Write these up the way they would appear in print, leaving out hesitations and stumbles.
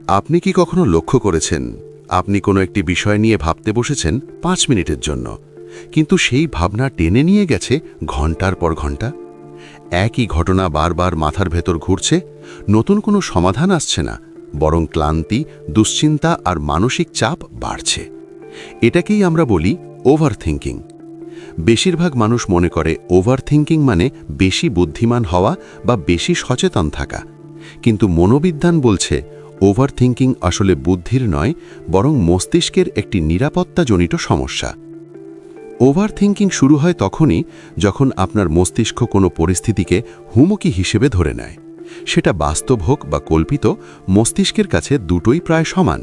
আপনি কি কখনো লক্ষ্য করেছেন আপনি কোনো একটি বিষয় নিয়ে ভাবতে বসেছেন 5 মিনিটের জন্য, কিন্তু সেই ভাবনা টেনে নিয়ে গেছে ঘন্টার পর ঘন্টা? একই ঘটনা বারবার মাথার ভেতর ঘুরছে, নতুন কোনো সমাধান আসছে না, বরং ক্লান্তি, দুশ্চিন্তা আর মানসিক চাপ বাড়ছে। এটাকেই আমরা বলি ওভারথিংকিং। বেশিরভাগ মানুষ মনে করে ওভারথিংকিং মানে বেশি বুদ্ধিমান হওয়া বা বেশি সচেতন থাকা, কিন্তু মনোবিজ্ঞান বলছে ওভারথিংকিং আসলে বুদ্ধির নয়, বরং মস্তিষ্কের একটি নিরাপত্তাজনিত সমস্যা। ওভারথিংকিং শুরু হয় তখনই যখন আপনার মস্তিষ্ক কোনো পরিস্থিতিকে হুমকি হিসেবে ধরে নেয়। সেটা বাস্তব হোক বা কল্পিত, মস্তিষ্কের কাছে দুটোই প্রায় সমান।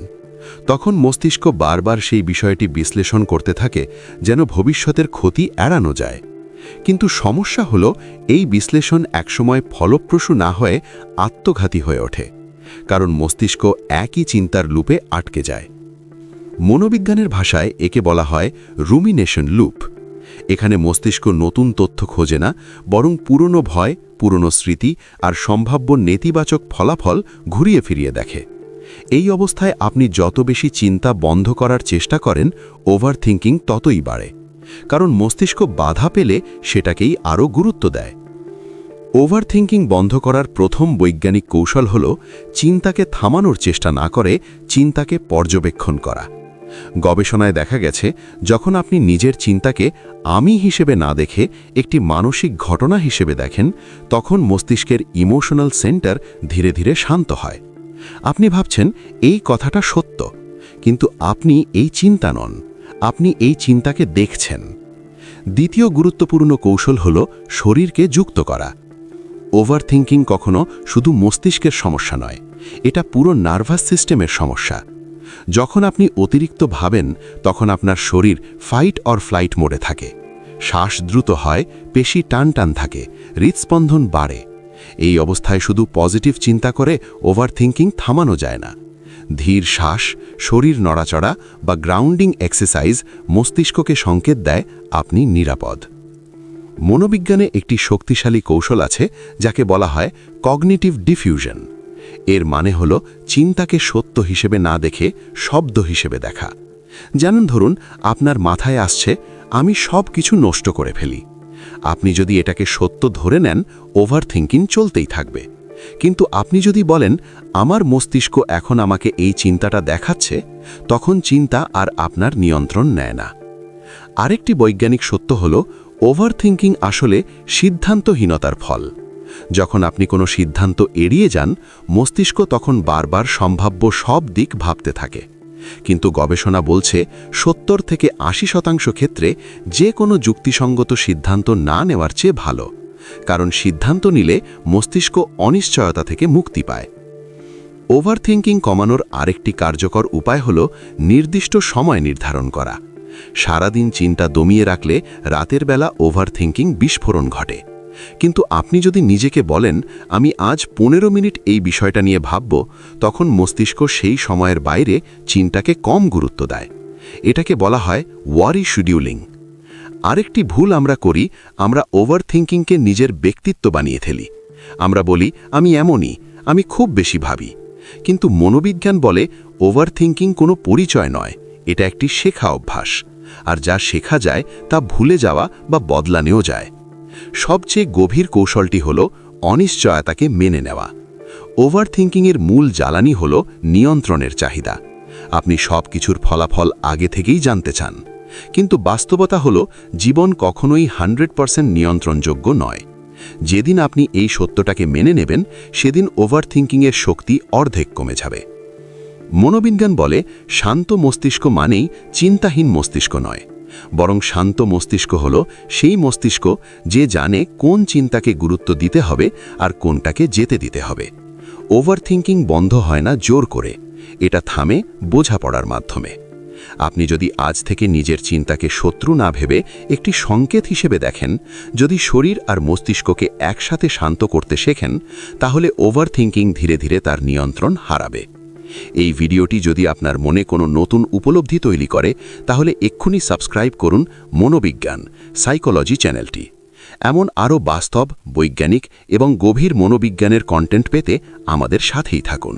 তখন মস্তিষ্ক বারবার সেই বিষয়টি বিশ্লেষণ করতে থাকে যেন ভবিষ্যতের ক্ষতি এড়ানো যায়। কিন্তু সমস্যা হলো এই বিশ্লেষণ একসময় ফলপ্রসূ না হয়ে আত্মঘাতী হয়ে ওঠে, কারণ মস্তিষ্ক একই চিন্তার লুপে আটকে যায়। মনোবিজ্ঞানের ভাষায় একে বলা হয় রুমিনেশন লুপ। এখানে মস্তিষ্ক নতুন তথ্য খোঁজে না, বরং পুরনো ভয়, পুরনো স্মৃতি আর সম্ভাব্য নেতিবাচক ফলাফল ঘুরিয়ে ফিরিয়ে দেখে। এই অবস্থায় আপনি যত বেশি চিন্তা বন্ধ করার চেষ্টা করেন, ওভারথিংকিং ততই বাড়ে, কারণ মস্তিষ্ক বাধা পেলে সেটাকেই আরও গুরুত্ব দেয়। ওভারথিংকিং বন্ধ করার প্রথম বৈজ্ঞানিক কৌশল হল চিন্তাকে থামানোর চেষ্টা না করে চিন্তাকে পর্যবেক্ষণ করা। গবেষণায় দেখা গেছে, যখন আপনি নিজের চিন্তাকে আমি হিসেবে না দেখে একটি মানসিক ঘটনা হিসেবে দেখেন, তখন মস্তিষ্কের ইমোশনাল সেন্টার ধীরে ধীরে শান্ত হয়। আপনি ভাবছেন এই কথাটা সত্য, কিন্তু আপনি এই চিন্তা নন, আপনি এই চিন্তাকে দেখছেন। দ্বিতীয় গুরুত্বপূর্ণ কৌশল হল শরীরকে যুক্ত করা। ওভারথিংকিং কখনো শুধু মস্তিষ্কের সমস্যা নয়, এটা পুরো নার্ভাস সিস্টেমের সমস্যা। যখন আপনি অতিরিক্ত ভাবেন, তখন আপনার শরীর ফাইট অর ফ্লাইট মোডে থাকে। শ্বাস দ্রুত হয়, পেশি টান টান থাকে, হৃদস্পন্দন বাড়ে। এই অবস্থায় শুধু পজিটিভ চিন্তা করে ওভারথিংকিং থামানো যায় না। ধীর শ্বাস, শরীর নড়াচড়া বা গ্রাউন্ডিং এক্সারসাইজ মস্তিষ্ককে সংকেত দেয় আপনি নিরাপদ। মনোবিজ্ঞানে একটি শক্তিশালী কৌশল আছে যাকে বলা হয় কগনিটিভ ডিফিউশন। এর মানে হল চিন্তাকে সত্য হিসেবে না দেখে শব্দ হিসেবে দেখা। যেমন ধরুন, আপনার মাথায় আসছে আমি সব কিছু নষ্ট করে ফেলি। আপনি যদি এটাকে সত্য ধরে নেন, ওভারথিংকিং চলতেই থাকবে। কিন্তু আপনি যদি বলেন আমার মস্তিষ্ক এখন আমাকে এই চিন্তাটা দেখাচ্ছে, তখন চিন্তা আর আপনার নিয়ন্ত্রণ নেয় না। আরেকটি বৈজ্ঞানিক সত্য হল ওভারথিংকিং আসলে সিদ্ধান্তহীনতার ফল। যখন আপনি কোনো সিদ্ধান্ত এড়িয়ে যান, মস্তিষ্ক তখন বারবার সম্ভাব্য সব দিক ভাবতে থাকে। কিন্তু গবেষণা বলছে 70 থেকে 80% ক্ষেত্রে যে কোনো যুক্তিসঙ্গত সিদ্ধান্ত না নেওয়ার চেয়ে ভালো, কারণ সিদ্ধান্ত নিলে মস্তিষ্ক অনিশ্চয়তা থেকে মুক্তি পায়। ওভারথিংকিং কমানোর আরেকটি কার্যকর উপায় হল নির্দিষ্ট সময় নির্ধারণ করা। সারাদিন চিন্তা দমিয়ে রাখলে রাতের বেলা ওভারথিংকিং বিস্ফোরণ ঘটে। কিন্তু আপনি যদি নিজেকে বলেন আমি আজ 15 মিনিট এই বিষয়টা নিয়ে ভাবব, তখন মস্তিষ্ক সেই সময়ের বাইরে চিন্তাকে কম গুরুত্ব দেয়। এটাকে বলা হয় ওয়ারি শিডিউলিং। আরেকটি ভুল আমরা করি, আমরা ওভারথিংকিংকে নিজের ব্যক্তিত্ব বানিয়ে ফেলি। আমরা বলি আমি এমনই, আমি খুব বেশি ভাবি। কিন্তু মনোবিজ্ঞান বলে ওভারথিংকিং কোনো পরিচয় নয়, এটা একটি শেখা অভ্যাস। আর যা শেখা যায় তা ভুলে যাওয়া বা বদলানেও যায়। সবচেয়ে গভীর কৌশলটি হল অনিশ্চয়তাকে মেনে নেওয়া। ওভারথিংকিংয়ের মূল জ্বালানি হল নিয়ন্ত্রণের চাহিদা। আপনি সব কিছুর ফলাফল আগে থেকেই জানতে চান, কিন্তু বাস্তবতা হল জীবন কখনোই 100% নিয়ন্ত্রণযোগ্য নয়। যেদিন আপনি এই সত্যটাকে মেনে নেবেন, সেদিন ওভারথিংকিংয়ের শক্তি অর্ধেক কমে যাবে। মনোবিজ্ঞান বলে শান্ত মস্তিষ্ক মানেই চিন্তাহীন মস্তিষ্ক নয়, বরং শান্ত মস্তিষ্ক হল সেই মস্তিষ্ক যে জানে কোন চিন্তাকে গুরুত্ব দিতে হবে আর কোনটাকে যেতে দিতে হবে। ওভারথিংকিং বন্ধ হয় না জোর করে, এটা থামে বোঝাপড়ার মাধ্যমে। আপনি যদি আজ থেকে নিজের চিন্তাকে শত্রু না ভেবে একটি সংকেত হিসেবে দেখেন, যদি শরীর আর মস্তিষ্ককে একসাথে শান্ত করতে শেখেন, তাহলে ওভারথিংকিং ধীরে ধীরে তার নিয়ন্ত্রণ হারাবে। এই ভিডিওটি যদি আপনার মনে কোনো নতুন উপলব্ধি তৈরি করে, তাহলে এক্ষুনি সাবস্ক্রাইব করুন মনোবিজ্ঞান সাইকোলজি চ্যানেলটি। এমন আরও বাস্তব, বৈজ্ঞানিক এবং গভীর মনোবিজ্ঞানের কন্টেন্ট পেতে আমাদের সাথেই থাকুন।